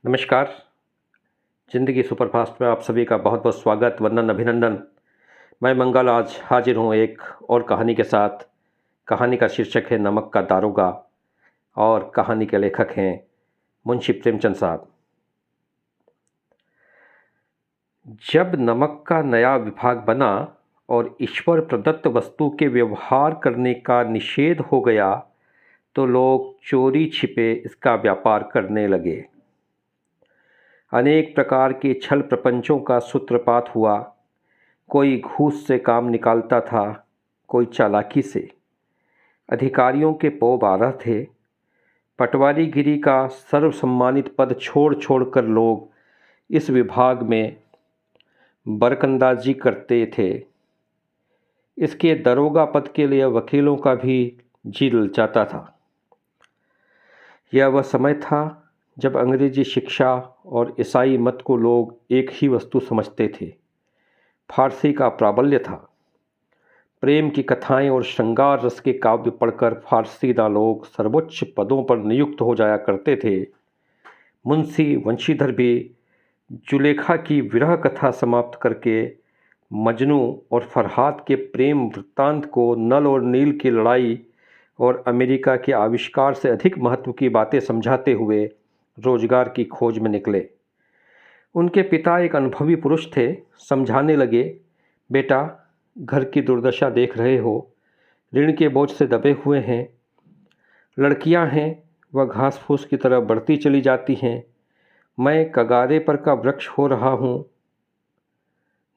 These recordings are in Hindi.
नमस्कार। ज़िंदगी सुपरफास्ट में आप सभी का बहुत बहुत स्वागत, वंदन, अभिनंदन। मैं मंगल आज हाजिर हूँ एक और कहानी के साथ। कहानी का शीर्षक है नमक का दारोगा और कहानी के लेखक हैं मुंशी प्रेमचंद साहब। जब नमक का नया विभाग बना और ईश्वर प्रदत्त वस्तु के व्यवहार करने का निषेध हो गया तो लोग चोरी छिपे इसका व्यापार करने लगे। अनेक प्रकार के छल प्रपंचों का सूत्रपात हुआ। कोई घूस से काम निकालता था, कोई चालाकी से। अधिकारियों के पौ 12 थे। पटवारीगिरी का सर्वसम्मानित पद छोड़ छोड़ कर लोग इस विभाग में बरकंदाजी करते थे। इसके दरोगा पद के लिए वकीलों का भी जी ललचाता था। यह वह समय था जब अंग्रेजी शिक्षा और ईसाई मत को लोग एक ही वस्तु समझते थे। फारसी का प्राबल्य था। प्रेम की कथाएं और श्रृंगार रस के काव्य पढ़कर फारसीदा लोग सर्वोच्च पदों पर नियुक्त हो जाया करते थे। मुंशी वंशीधर भी जुलेखा की विरह कथा समाप्त करके मजनू और फरहाद के प्रेम वृत्तांत को नल और नील की लड़ाई और अमेरिका के आविष्कार से अधिक महत्व की बातें समझाते हुए रोजगार की खोज में निकले। उनके पिता एक अनुभवी पुरुष थे। समझाने लगे, बेटा, घर की दुर्दशा देख रहे हो, ऋण के बोझ से दबे हुए हैं। लड़कियां हैं, वह घास फूस की तरह बढ़ती चली जाती हैं। मैं कगारे पर का वृक्ष हो रहा हूँ,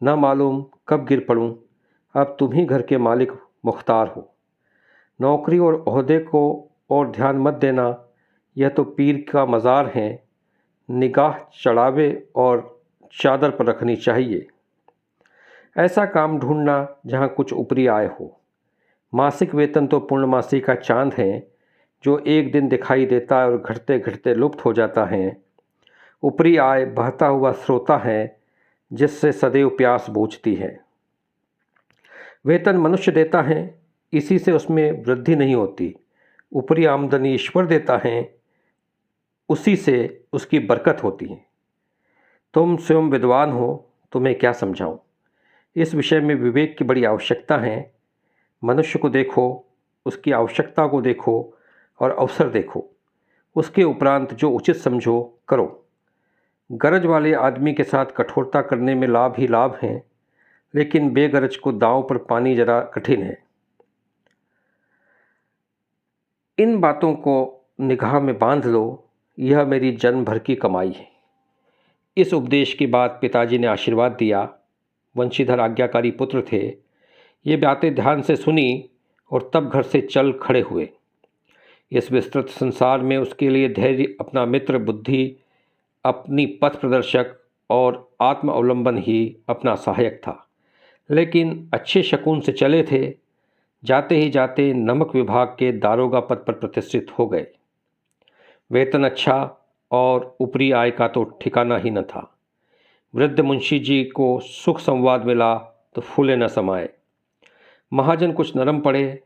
न मालूम कब गिर पड़ूँ। अब तुम ही घर के मालिक मुख्तार हो। नौकरी और ओहदे को और ध्यान मत देना, यह तो पीर का मज़ार है। निगाह चढ़ावे और चादर पर रखनी चाहिए। ऐसा काम ढूंढना जहाँ कुछ ऊपरी आय हो। मासिक वेतन तो पूर्णमासी का चांद है जो एक दिन दिखाई देता है और घटते घटते लुप्त हो जाता है। ऊपरी आय बहता हुआ स्रोता है जिससे सदैव प्यास बूझती है। वेतन मनुष्य देता है, इसी से उसमें वृद्धि नहीं होती। ऊपरी आमदनी ईश्वर देता है, उसी से उसकी बरकत होती है। तुम स्वयं विद्वान हो, तुम्हें क्या समझाऊं। इस विषय में विवेक की बड़ी आवश्यकता है। मनुष्य को देखो, उसकी आवश्यकता को देखो और अवसर देखो। उसके उपरांत जो उचित समझो करो। गरज वाले आदमी के साथ कठोरता करने में लाभ ही लाभ हैं, लेकिन बेगरज को दांव पर पानी जरा कठिन है। इन बातों को निगाह में बांध लो, यह मेरी जन्म भर की कमाई है। इस उपदेश के बाद पिताजी ने आशीर्वाद दिया। वंशीधर आज्ञाकारी पुत्र थे। ये बातें ध्यान से सुनी और तब घर से चल खड़े हुए। इस विस्तृत संसार में उसके लिए धैर्य, अपना मित्र, बुद्धि, अपनी पथ प्रदर्शक और आत्म अवलंबन ही अपना सहायक था। लेकिन अच्छे शकुन से चले थे। जाते ही जाते नमक विभाग के दारोगा पद पर प्रतिष्ठित हो गए। वेतन अच्छा और ऊपरी आय का तो ठिकाना ही न था। वृद्ध मुंशी जी को सुख संवाद मिला तो फूले न समाए। महाजन कुछ नरम पड़े।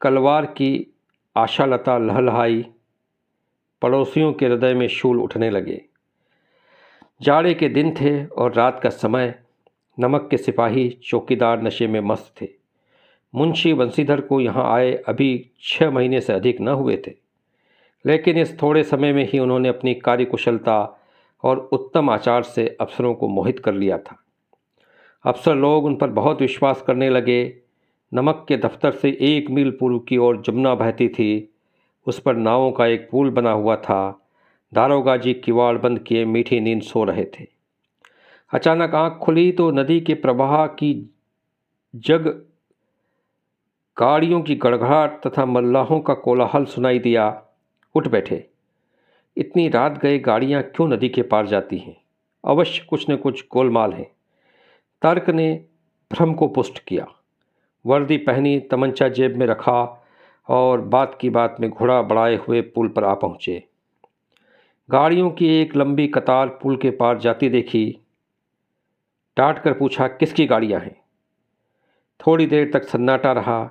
कलवार की आशालता लहलहाई। पड़ोसियों के हृदय में शूल उठने लगे। जाड़े के दिन थे और रात का समय। नमक के सिपाही चौकीदार नशे में मस्त थे। मुंशी वंशीधर को यहाँ आए अभी 6 महीने से अधिक न हुए थे, लेकिन इस थोड़े समय में ही उन्होंने अपनी कार्यकुशलता और उत्तम आचार से अफसरों को मोहित कर लिया था। अफसर लोग उन पर बहुत विश्वास करने लगे। नमक के दफ्तर से 1 मील पूर्व की ओर जमुना बहती थी। उस पर नावों का एक पुल बना हुआ था। दारोगा जी किवाड़ बंद किए मीठी नींद सो रहे थे। अचानक आंख खुली तो नदी के प्रवाह की जग, गाड़ियों की गड़गड़ाहट तथा मल्लाहों का कोलाहल सुनाई दिया। उठ बैठे। इतनी रात गए गाड़ियां क्यों नदी के पार जाती हैं? अवश्य कुछ न कुछ गोलमाल है। तर्क ने भ्रम को पुष्ट किया। वर्दी पहनी, तमंचा जेब में रखा और बात की बात में घोड़ा बढ़ाए हुए पुल पर आ पहुँचे। गाड़ियों की एक लंबी कतार पुल के पार जाती देखी। डांट कर पूछा, किसकी गाड़ियां हैं? थोड़ी देर तक सन्नाटा रहा।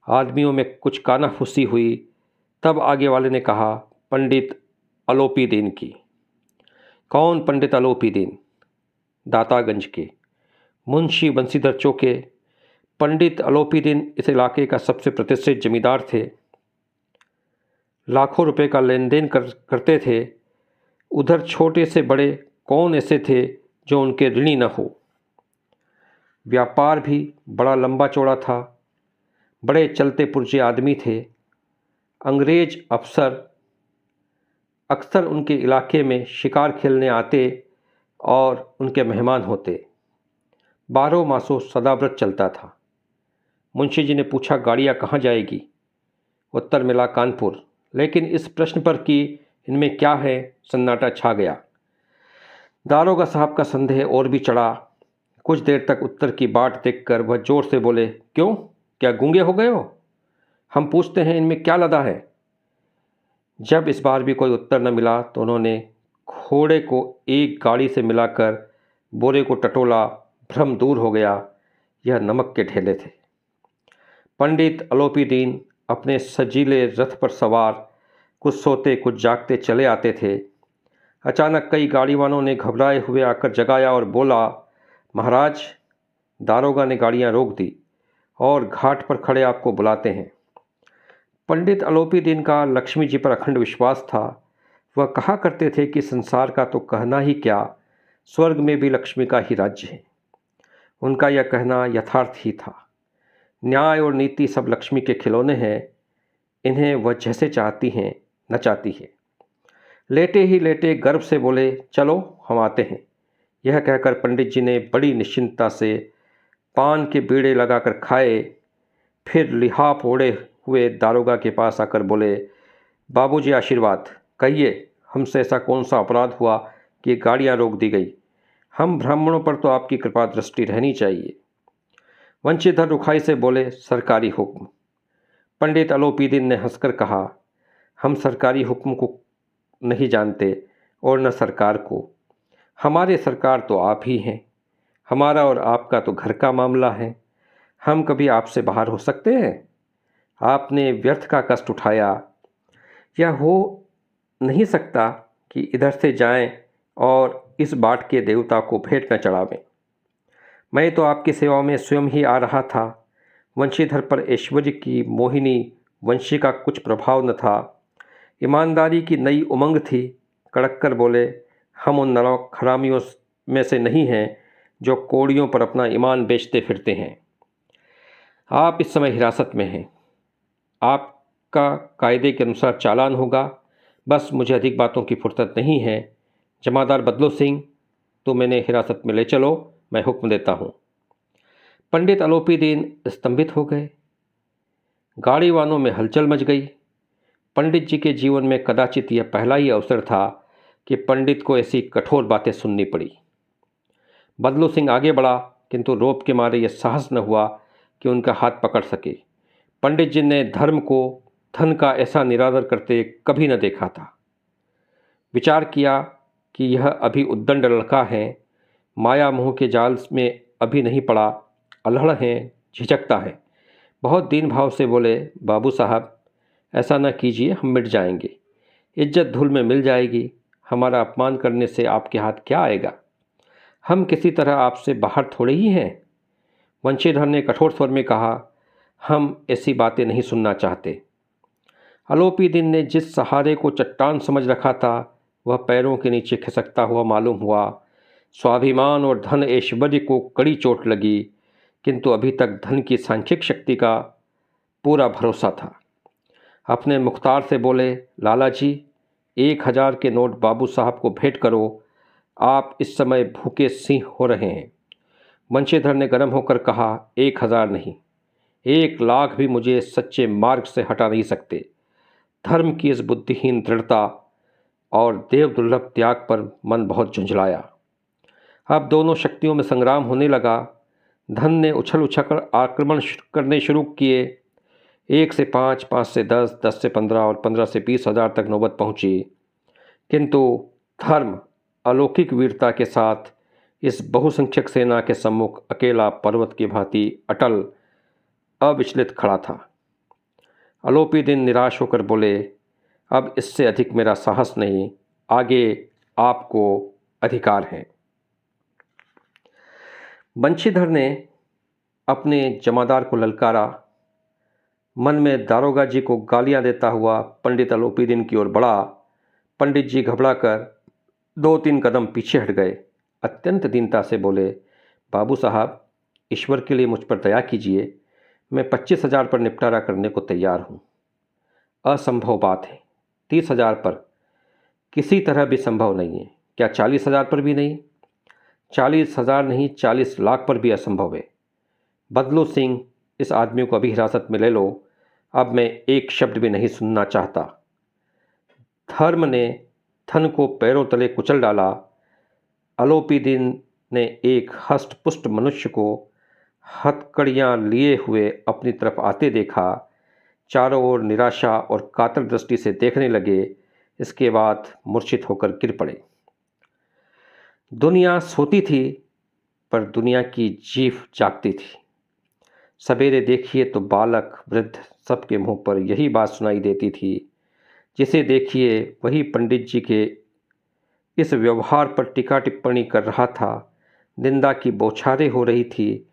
आदमियों में कुछ कानाफूसी हुई। तब आगे वाले ने कहा, पंडित अलोपी दीन की। कौन पंडित आलोपी दीन? दातागंज के मुंशी बंसीधर चौके। पंडित आलोपी दीन इस इलाके का सबसे प्रतिष्ठित जमींदार थे। लाखों रुपए का लेन देन करते थे। उधर छोटे से बड़े कौन ऐसे थे जो उनके ऋणी न हो। व्यापार भी बड़ा लंबा चौड़ा था। बड़े चलते पुरजे आदमी थे। अंग्रेज अफसर अक्सर उनके इलाके में शिकार खेलने आते और उनके मेहमान होते। 12 मासों सदाव्रत चलता था। मुंशी जी ने पूछा, गाड़ियाँ कहाँ जाएगी? उत्तर मिला, कानपुर। लेकिन इस प्रश्न पर कि इनमें क्या है, सन्नाटा छा गया। दारोगा साहब का संदेह और भी चढ़ा। कुछ देर तक उत्तर की बाट देखकर वह जोर से बोले, क्यों, क्या गूंगे हो गए हो? हम पूछते हैं इनमें क्या लदा है। जब इस बार भी कोई उत्तर न मिला तो उन्होंने घोड़े को एक गाड़ी से मिलाकर बोरे को टटोला। भ्रम दूर हो गया। यह नमक के ढेले थे। पंडित आलोपी दीन अपने सजीले रथ पर सवार कुछ सोते कुछ जागते चले आते थे। अचानक कई गाड़ी वालों ने घबराए हुए आकर जगाया और बोला, महाराज, दारोगा ने गाड़ियां रोक दी और घाट पर खड़े आपको बुलाते हैं। पंडित आलोपी दीन का लक्ष्मी जी पर अखंड विश्वास था। वह कहा करते थे कि संसार का तो कहना ही क्या, स्वर्ग में भी लक्ष्मी का ही राज्य है। उनका यह कहना यथार्थ ही था। न्याय और नीति सब लक्ष्मी के खिलौने हैं। इन्हें वह जैसे चाहती हैं नचाती है। लेटे ही लेटे गर्व से बोले, चलो हम आते हैं। यह कहकर पंडित जी ने बड़ी निश्चिंतता से पान के बीड़े लगाकर खाए। फिर लिहाफ ओढ़े हुए दारोगा के पास आकर बोले, बाबूजी आशीर्वाद, कहिए हमसे ऐसा कौन सा अपराध हुआ कि गाड़ियां रोक दी गई? हम ब्राह्मणों पर तो आपकी कृपा दृष्टि रहनी चाहिए। वंशीधर रुखाई से बोले, सरकारी हुक्म। पंडित आलोपी दीन ने हंसकर कहा, हम सरकारी हुक्म को नहीं जानते और न सरकार को। हमारे सरकार तो आप ही हैं। हमारा और आपका तो घर का मामला है। हम कभी आपसे बाहर हो सकते हैं? आपने व्यर्थ का कष्ट उठाया। यह हो नहीं सकता कि इधर से जाएं और इस बाट के देवता को भेंट न चढ़ावें। मैं तो आपकी सेवा में स्वयं ही आ रहा था। वंशीधर पर ऐश्वर्य की मोहिनी वंशी का कुछ प्रभाव न था। ईमानदारी की नई उमंग थी। कड़क कर बोले, हम उन नरक हरामियों में से नहीं हैं जो कौड़ियों पर अपना ईमान बेचते फिरते हैं। आप इस समय हिरासत में हैं। आपका कायदे के अनुसार चालान होगा। बस मुझे अधिक बातों की फुर्सत नहीं है। जमादार बदलो सिंह, तो मैंने हिरासत में ले चलो, मैं हुक्म देता हूँ। पंडित आलोपी दीन स्तंभित हो गए। गाड़ी वालों में हलचल मच गई। पंडित जी के जीवन में कदाचित यह पहला ही अवसर था कि पंडित को ऐसी कठोर बातें सुननी पड़ी। बदलू सिंह आगे बढ़ा, किंतु रोब के मारे यह साहस न हुआ कि उनका हाथ पकड़ सके। पंडित जी ने धर्म को धन का ऐसा निरादर करते कभी न देखा था। विचार किया कि यह अभी उद्दंड लड़का है, माया मोह के जाल में अभी नहीं पड़ा, अल्हड़ है, झिझकता है। बहुत दीन भाव से बोले, बाबू साहब, ऐसा न कीजिए, हम मिट जाएंगे। इज्जत धूल में मिल जाएगी। हमारा अपमान करने से आपके हाथ क्या आएगा? हम किसी तरह आपसे बाहर थोड़े ही हैं। वंशीधर ने कठोर स्वर में कहा, हम ऐसी बातें नहीं सुनना चाहते। आलोपी दीन ने जिस सहारे को चट्टान समझ रखा था वह पैरों के नीचे खिसकता हुआ मालूम हुआ। स्वाभिमान और धन ऐश्वर्य को कड़ी चोट लगी, किंतु अभी तक धन की सांख्यिक शक्ति का पूरा भरोसा था। अपने मुख्तार से बोले, लाला जी, 1000 के नोट बाबू साहब को भेंट करो। आप इस समय भूखे सिंह हो रहे हैं। वंशीधर ने गर्म होकर कहा, 1000 नहीं, 1,00,000 भी मुझे सच्चे मार्ग से हटा नहीं सकते। धर्म की इस बुद्धिहीन दृढ़ता और देव दुर्लभ त्याग पर मन बहुत झुंझलाया। अब दोनों शक्तियों में संग्राम होने लगा। धन ने उछल उछल आक्रमण करने शुरू किए। 1 से 5, 5 से 10, 10 से 15 और 15 से 20,000 तक नौबत पहुंची। किंतु धर्म अलौकिक वीरता के साथ इस बहुसंख्यक सेना के सम्मुख अकेला पर्वत की भांति अटल अविचलित खड़ा था। आलोपी दीन निराश होकर बोले, अब इससे अधिक मेरा साहस नहीं, आगे आपको अधिकार हैं। बंशीधर ने अपने जमादार को ललकारा। मन में दारोगा जी को गालियां देता हुआ पंडित अलोपीदीन की ओर बढ़ा। पंडित जी घबराकर 2-3 कदम पीछे हट गए। अत्यंत दीनता से बोले, बाबू साहब, ईश्वर के लिए मुझ पर दया कीजिए। मैं 25,000 पर निपटारा करने को तैयार हूँ। असंभव बात है। 30,000 पर किसी तरह भी संभव नहीं है। क्या 40,000 पर भी नहीं? 40,000 नहीं, 40 लाख पर भी असंभव है। बदलू सिंह, इस आदमी को अभी हिरासत में ले लो। अब मैं एक शब्द भी नहीं सुनना चाहता। धर्म ने धन को पैरों तले कुचल डाला। अलोपीदीन ने एक हष्ट पुष्ट मनुष्य को हथकड़ियाँ लिए हुए अपनी तरफ आते देखा। चारों ओर निराशा और कातर दृष्टि से देखने लगे। इसके बाद मूर्छित होकर गिर पड़े। दुनिया सोती थी, पर दुनिया की जीभ जागती थी। सवेरे देखिए तो बालक वृद्ध सबके मुंह पर यही बात सुनाई देती थी। जिसे देखिए वही पंडित जी के इस व्यवहार पर टीका टिप्पणी कर रहा था। निंदा की बौछारें हो रही थी।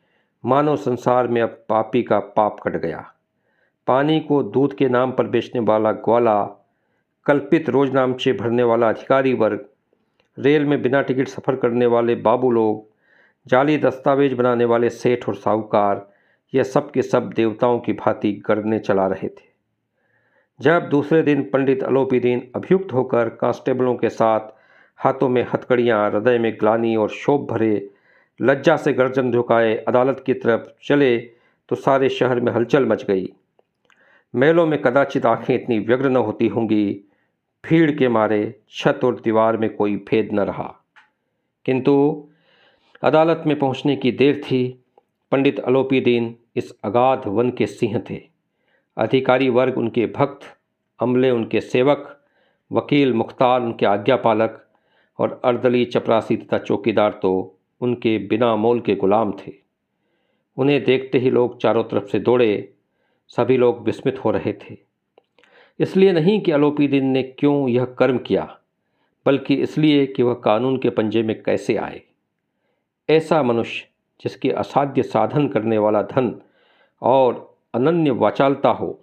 मानव संसार में अब पापी का पाप कट गया। पानी को दूध के नाम पर बेचने वाला ग्वाला, कल्पित रोजनामचे भरने वाला अधिकारी वर्ग, रेल में बिना टिकट सफ़र करने वाले बाबू लोग, जाली दस्तावेज बनाने वाले सेठ और साहूकार, यह सब के सब देवताओं की भांति गरजने चला रहे थे। जब दूसरे दिन पंडित अलोपीदीन अभियुक्त होकर कांस्टेबलों के साथ हाथों में हथकड़ियाँ, हृदय में ग्लानि और शोभ भरे लज्जा से गर्दन झुकाए अदालत की तरफ चले तो सारे शहर में हलचल मच गई। मेलों में कदाचित आंखें इतनी व्यग्र न होती होंगी। भीड़ के मारे छत और दीवार में कोई भेद न रहा। किंतु अदालत में पहुंचने की देर थी। पंडित अलोपीदीन इस अगाध वन के सिंह थे। अधिकारी वर्ग उनके भक्त, अमले उनके सेवक, वकील मुख्तार उनके आज्ञापालक और अर्दली, चपरासी तथा चौकीदार तो उनके बिना मोल के गुलाम थे। उन्हें देखते ही लोग चारों तरफ से दौड़े। सभी लोग विस्मित हो रहे थे। इसलिए नहीं कि अलोपीदीन ने क्यों यह कर्म किया, बल्कि इसलिए कि वह कानून के पंजे में कैसे आए। ऐसा मनुष्य जिसके असाध्य साधन करने वाला धन और अनन्य वाचालता हो,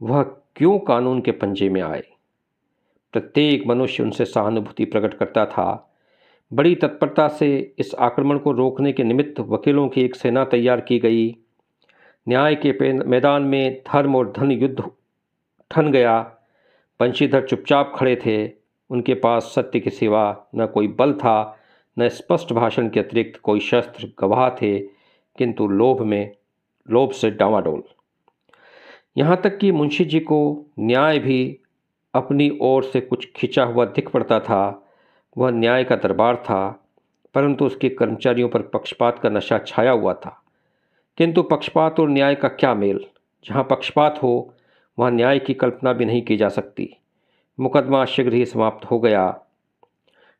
वह क्यों कानून के पंजे में आए। प्रत्येक मनुष्य उनसे सहानुभूति प्रकट करता था। बड़ी तत्परता से इस आक्रमण को रोकने के निमित्त वकीलों की एक सेना तैयार की गई। न्याय के मैदान में धर्म और धन युद्ध ठन गया। बंशीधर चुपचाप खड़े थे। उनके पास सत्य के सिवा न कोई बल था, न स्पष्ट भाषण के अतिरिक्त कोई शस्त्र। गवाह थे, किंतु लोभ से डामाडोल। यहाँ तक कि मुंशी जी को न्याय भी अपनी ओर से कुछ खिंचा हुआ दिख पड़ता था। वह न्याय का दरबार था, परंतु उसके कर्मचारियों पर पक्षपात का नशा छाया हुआ था। किंतु पक्षपात और न्याय का क्या मेल। जहाँ पक्षपात हो वहाँ न्याय की कल्पना भी नहीं की जा सकती। मुकदमा शीघ्र ही समाप्त हो गया।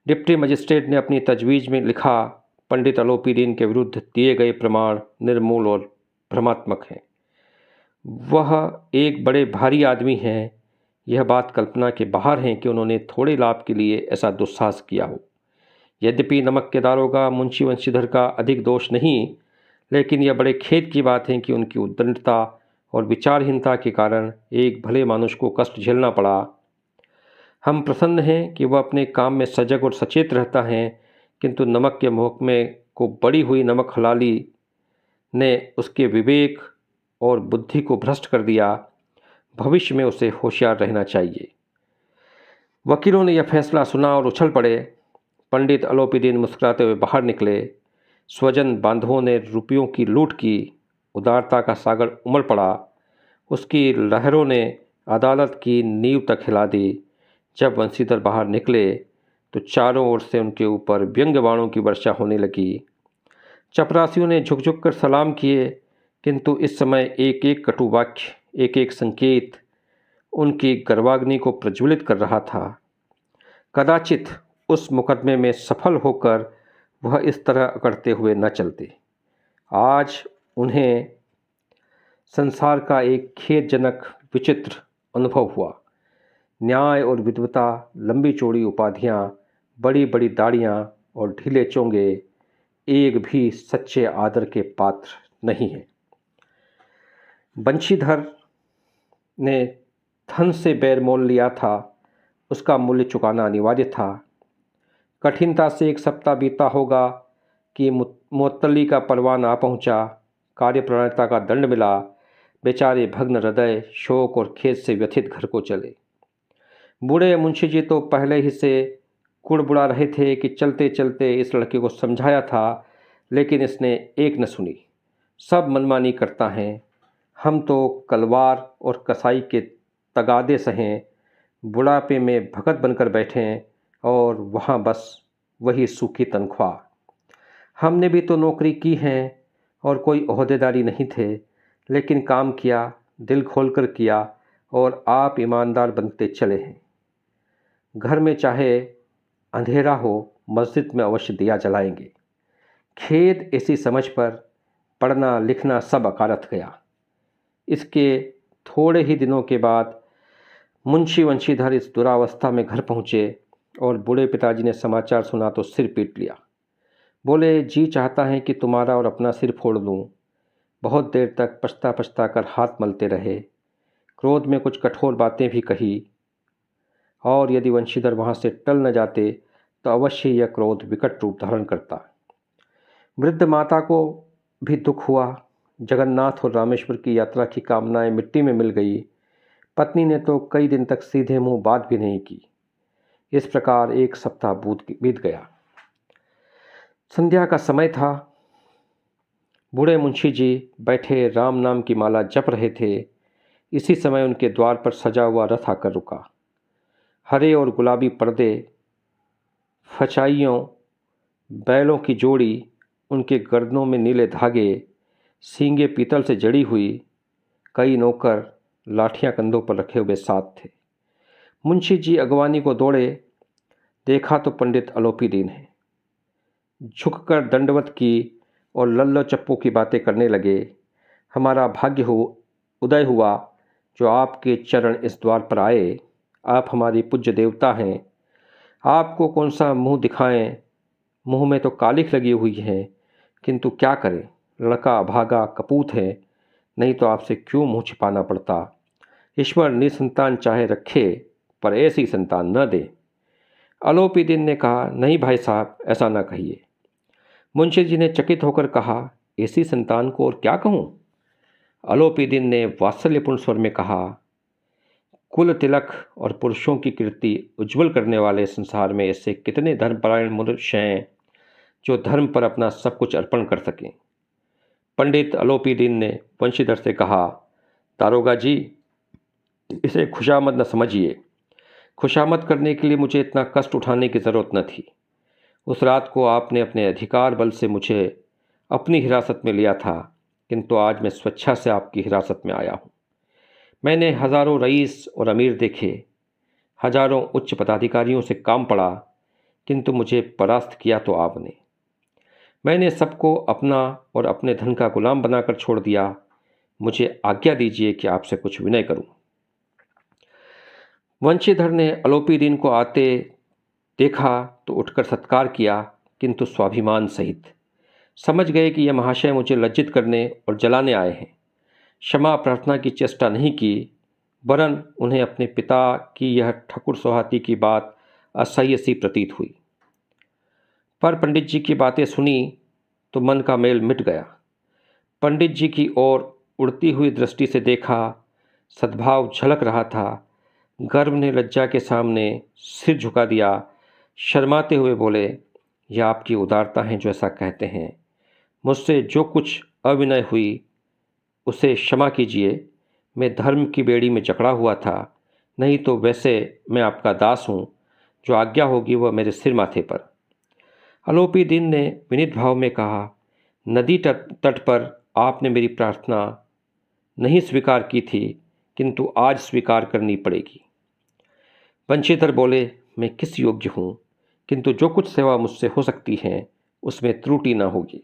डिप्टी मजिस्ट्रेट ने अपनी तजवीज़ में लिखा, पंडित अलोपीदीन के विरुद्ध दिए गए प्रमाण निर्मूल और भ्रमात्मक हैं। वह एक बड़े भारी आदमी हैं। यह बात कल्पना के बाहर है कि उन्होंने थोड़े लाभ के लिए ऐसा दुस्साहस किया हो। यद्यपि नमक के दारोगा मुंशी बंशीधर का अधिक दोष नहीं, लेकिन यह बड़े खेद की बात है कि उनकी उद्दंडता और विचारहीनता के कारण एक भले मानुष को कष्ट झेलना पड़ा। हम प्रसन्न हैं कि वह अपने काम में सजग और सचेत रहता है, किंतु नमक के महकमे को बड़ी हुई नमक हलाली ने उसके विवेक और बुद्धि को भ्रष्ट कर दिया। भविष्य में उसे होशियार रहना चाहिए। वकीलों ने यह फैसला सुना और उछल पड़े। पंडित अलोपीदीन मुस्कुराते हुए बाहर निकले। स्वजन बांधवों ने रुपयों की लूट की। उदारता का सागर उमड़ पड़ा। उसकी लहरों ने अदालत की नींव तक हिला दी। जब बंशीधर बाहर निकले तो चारों ओर से उनके ऊपर व्यंग्य बाणों की वर्षा होने लगी। चपरासियों ने झुक झुक कर सलाम किए, किंतु इस समय एक एक कटु वाक्य, एक एक संकेत उनकी गर्वाग्नि को प्रज्वलित कर रहा था। कदाचित उस मुकदमे में सफल होकर वह इस तरह अकड़ते हुए न चलते। आज उन्हें संसार का एक खेदजनक विचित्र अनुभव हुआ। न्याय और विद्वता, लंबी चौड़ी उपाधियाँ, बड़ी बड़ी दाढ़ियाँ और ढीले चोंगे एक भी सच्चे आदर के पात्र नहीं हैं। बंशीधर ने धन से बैर मोल लिया था, उसका मूल्य चुकाना अनिवार्य था। कठिनता से 1 सप्ताह बीता होगा कि मुअत्तली का परवान आ पहुंचा। कार्यप्रवणता का दंड मिला। बेचारे भग्न हृदय, शोक और खेद से व्यथित घर को चले। बूढ़े मुंशी जी तो पहले ही से कुड़बुड़ा रहे थे कि चलते चलते इस लड़के को समझाया था, लेकिन इसने एक न सुनी। सब मनमानी करता है। हम तो कलवार और कसाई के तगादे सहें, बुढ़ापे में भगत बनकर बैठें और वहाँ बस वही सूखी तनख्वाह। हमने भी तो नौकरी की है और कोई ओहदेदारी नहीं थे, लेकिन काम किया, दिल खोलकर किया और आप ईमानदार बनते चले हैं। घर में चाहे अंधेरा हो, मस्जिद में अवश्य दिया जलाएंगे। खेद ऐसी समझ पर पढ़ना लिखना सब अकारत गया। इसके थोड़े ही दिनों के बाद मुंशी वंशीधर इस दुरावस्था में घर पहुँचे और बूढ़े पिताजी ने समाचार सुना तो सिर पीट लिया। बोले, जी चाहता है कि तुम्हारा और अपना सिर फोड़ दूँ। बहुत देर तक पछता पछता कर हाथ मलते रहे। क्रोध में कुछ कठोर बातें भी कही, और यदि वंशीधर वहाँ से टल न जाते तो अवश्य यह क्रोध विकट रूप धारण करता। वृद्ध माता को भी दुख हुआ। जगन्नाथ और रामेश्वर की यात्रा की कामनाएं मिट्टी में मिल गई। पत्नी ने तो कई दिन तक सीधे मुंह बात भी नहीं की। इस प्रकार 1 सप्ताह बीत गया। संध्या का समय था। बूढ़े मुंशी जी बैठे राम नाम की माला जप रहे थे। इसी समय उनके द्वार पर सजा हुआ रथ आकर रुका। हरे और गुलाबी पर्दे, फचाइयों, बैलों की जोड़ी, उनके गर्दनों में नीले धागे, सींगे पीतल से जड़ी हुई। कई नौकर लाठियां कंधों पर रखे हुए साथ थे। मुंशी जी अगवानी को दौड़े। देखा तो पंडित अलोपीदीन है। झुककर दंडवत की और लल्लो चप्पू की बातें करने लगे। हमारा भाग्य उदय हुआ जो आपके चरण इस द्वार पर आए। आप हमारी पूज्य देवता हैं। आपको कौन सा मुंह दिखाएं। मुंह में तो कालिख लगी हुई है, किंतु क्या करें, लड़का अभागा कपूत है, नहीं तो आपसे क्यों मुंह छिपाना पड़ता। ईश्वर निसंतान चाहे रखे, पर ऐसी संतान न दे। अलोपीदीन ने कहा, नहीं भाई साहब, ऐसा ना कहिए। मुंशी जी ने चकित होकर कहा, ऐसी संतान को और क्या कहूँ। अलोपीदीन ने वात्सल्यपूर्ण स्वर में कहा, कुल तिलक और पुरुषों की कीर्ति उज्जवल करने वाले संसार में ऐसे कितने धर्मपरायण मनुष्य हैं जो धर्म पर अपना सब कुछ अर्पण कर सकें। पंडित अलोपीदीन ने वंशीधर से कहा, दारोगा जी, इसे खुशामद न समझिए। खुशामद करने के लिए मुझे इतना कष्ट उठाने की ज़रूरत न थी। उस रात को आपने अपने अधिकार बल से मुझे अपनी हिरासत में लिया था, किंतु आज मैं स्वेच्छा से आपकी हिरासत में आया हूँ। मैंने हज़ारों रईस और अमीर देखे, हजारों उच्च पदाधिकारियों से काम पड़ा, किंतु मुझे परास्त किया तो आपने। मैंने सबको अपना और अपने धन का गुलाम बनाकर छोड़ दिया। मुझे आज्ञा दीजिए कि आपसे कुछ विनय करूं। वंशीधर ने अलोपीदीन को आते देखा तो उठकर सत्कार किया, किंतु स्वाभिमान सहित। समझ गए कि यह महाशय मुझे लज्जित करने और जलाने आए हैं। क्षमा प्रार्थना की चेष्टा नहीं की, वरन उन्हें अपने पिता की यह ठकुर सोहाती की बात असह्य सी प्रतीत हुई। पर पंडित जी की बातें सुनी तो मन का मेल मिट गया। पंडित जी की ओर उड़ती हुई दृष्टि से देखा, सद्भाव झलक रहा था। गर्व ने लज्जा के सामने सिर झुका दिया। शर्माते हुए बोले, यह आपकी उदारता है जो ऐसा कहते हैं। मुझसे जो कुछ अविनय हुई उसे क्षमा कीजिए। मैं धर्म की बेड़ी में जकड़ा हुआ था, नहीं तो वैसे मैं आपका दास हूँ। जो आज्ञा होगी वह मेरे सिर माथे पर। अलोपीदीन ने विनीत भाव में कहा, नदी तट पर आपने मेरी प्रार्थना नहीं स्वीकार की थी, किंतु आज स्वीकार करनी पड़ेगी। वंशीधर बोले, मैं किस योग्य हूँ, किंतु जो कुछ सेवा मुझसे हो सकती है उसमें त्रुटि न होगी।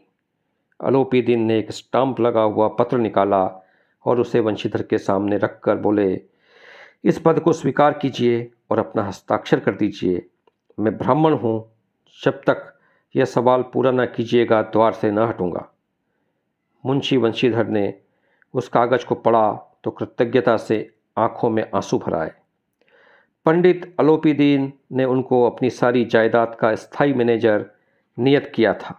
अलोपीदीन ने एक स्टाम्प लगा हुआ पत्र निकाला और उसे वंशीधर के सामने रखकर बोले, इस पद को स्वीकार कीजिए और अपना हस्ताक्षर कर दीजिए। मैं ब्राह्मण हूँ, जब तक यह सवाल पूरा न कीजिएगा द्वार से न हटूँगा। मुंशी वंशीधर ने उस कागज़ को पढ़ा तो कृतज्ञता से आंखों में आंसू भर आए। पंडित अलोपीदीन ने उनको अपनी सारी जायदाद का स्थायी मैनेजर नियत किया था।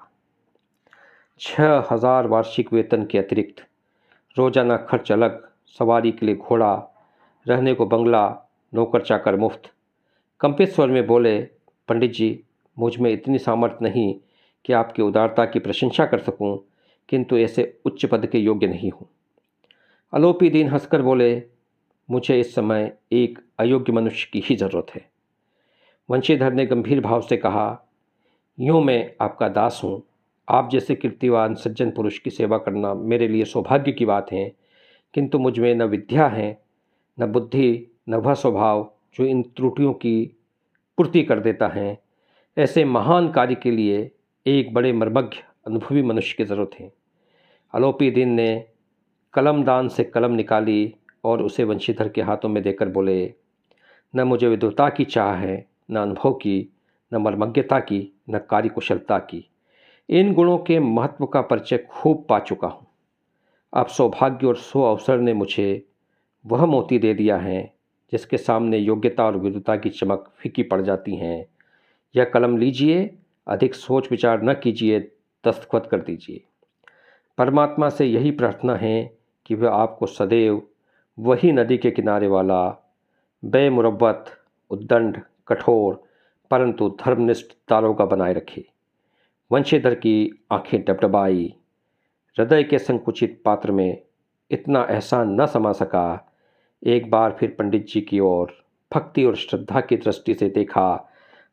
6,000 वार्षिक वेतन के अतिरिक्त रोजाना खर्च अलग, सवारी के लिए घोड़ा, रहने को बंगला, नौकर चाकर मुफ्त। कंपित स्वर में बोले, पंडित जी, मुझ में इतनी सामर्थ्य नहीं कि आपकी उदारता की प्रशंसा कर सकूं, किंतु ऐसे उच्च पद के योग्य नहीं हूं। अलोपीदीन हंसकर बोले, मुझे इस समय एक अयोग्य मनुष्य की ही जरूरत है। वंशीधर ने गंभीर भाव से कहा, यूँ मैं आपका दास हूँ। आप जैसे कीर्तिवान सज्जन पुरुष की सेवा करना मेरे लिए सौभाग्य की बात है, किंतु मुझ में न विद्या है, न बुद्धि, न वह स्वभाव जो इन त्रुटियों की पूर्ति कर देता है। ऐसे महान कार्य के लिए एक बड़े मर्मज्ञ अनुभवी मनुष्य की ज़रूरत है। अलोपीदीन ने कलमदान से कलम निकाली और उसे वंशीधर के हाथों में देकर बोले, न मुझे विद्वता की चाह है, न अनुभव की, न मर्मज्ञता की, न कार्यकुशलता की। इन गुणों के महत्व का परिचय खूब पा चुका हूँ। अब सौभाग्य और सुअवसर ने मुझे वह मोती दे दिया है जिसके सामने योग्यता और विद्वता की चमक फीकी पड़ जाती हैं। यह कलम लीजिए, अधिक सोच विचार न कीजिए, दस्तखत कर दीजिए। परमात्मा से यही प्रार्थना है कि वह आपको सदैव वही नदी के किनारे वाला बेमुरव्वत, उद्दंड, कठोर परंतु धर्मनिष्ठ दारोगा बनाए रखे। वंशीधर की आंखें डबडबाई। हृदय के संकुचित पात्र में इतना एहसान न समा सका। एक बार फिर पंडित जी की ओर भक्ति और श्रद्धा की दृष्टि से देखा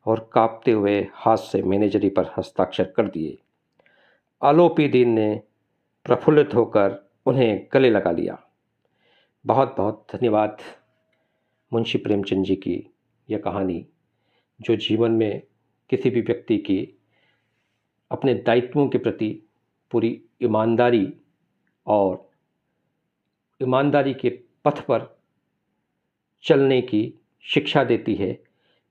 और कांपते हुए हाथ से मैनेजरी पर हस्ताक्षर कर दिए। अलोपीदीन ने प्रफुल्लित होकर उन्हें गले लगा लिया। बहुत बहुत धन्यवाद मुंशी प्रेमचंद जी की यह कहानी, जो जीवन में किसी भी व्यक्ति की अपने दायित्वों के प्रति पूरी ईमानदारी और ईमानदारी के पथ पर चलने की शिक्षा देती है।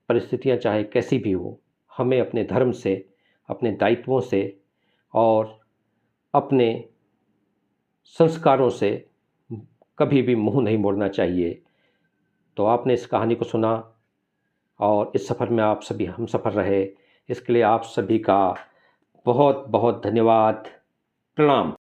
परिस्थितियां चाहे कैसी भी हो, हमें अपने धर्म से, अपने दायित्वों से और अपने संस्कारों से कभी भी मुंह नहीं मोड़ना चाहिए। तो आपने इस कहानी को सुना और इस सफ़र में आप सभी हम सफ़र रहे, इसके लिए आप सभी का बहुत बहुत धन्यवाद। प्रणाम।